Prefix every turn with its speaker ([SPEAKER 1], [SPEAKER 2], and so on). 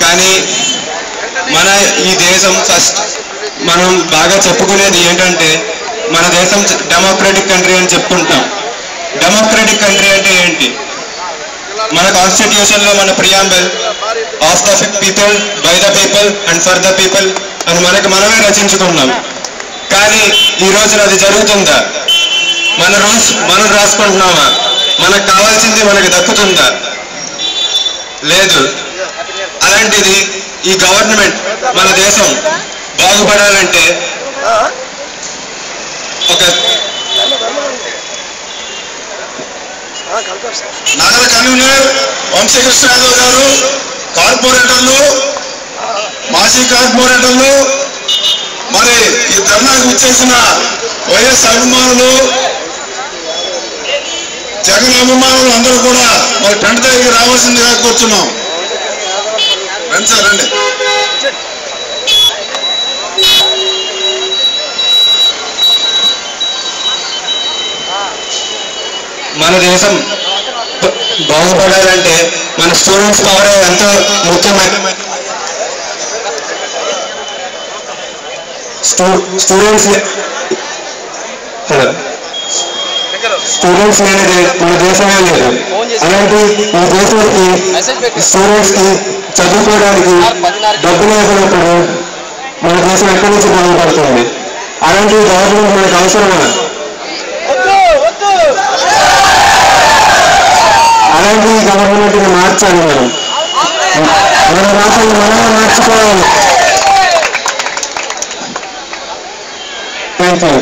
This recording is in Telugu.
[SPEAKER 1] కానీ మన ఈ దేశం ఫస్ట్ మనం బాగా చెప్పుకునేది ఏంటంటే మన దేశం డెమోక్రటిక్ కంట్రీ అని చెప్పుకుంటాం. డెమోక్రటిక్ కంట్రీ అంటే ఏంటి? మన కాన్స్టిట్యూషన్లో మన preamble of the people, by the people and for the people అని మనమే రచించుకున్నాం. కానీ ఈ రోజున అది జరుగుతుందా? మన రూల్స్ మనం రాసుకుంటున్నామా? మనకు కావాల్సింది మనకు దక్కుతుందా? లేదు. అలాంటిది ఈ గవర్నమెంట్ మన దేశం బాగుపడాలంటే ఒక నగర కన్వీనర్ వంశీకృష్ణ యాదవ్ గారు, కార్పొరేటర్లు, మాజీ కార్పొరేటర్లు, మరి ఈ ధర్నాకు ఇచ్చేసిన వైఎస్ అభిమానులు, జగన్ అభిమానులు అందరూ కూడా మరి టెంట్ దగ్గరికి రావాల్సిందిగా కూర్చున్నాం. రండి సార్, రండి. మన దేశం బాగుపడాలంటే మన స్టూడెంట్స్ పవర్ ఎంతో ముఖ్యమైన. స్టూడెంట్స్ అనేది మన దేశమే లేదు. అలాంటి ఈ దేశానికి స్టూడెంట్స్ కి చదువుకోవడానికి డబ్బు లేకున్నప్పుడు మన దేశం ఎక్కడి నుంచి బాగుపడుతుంది? అలాంటి గవర్నమెంట్ మనకు అవసరమా? అలాంటి గవర్నమెంట్ మార్చాలి. మన రాష్ట్రాన్ని మనమే మార్చుకోవాలి. Thank you.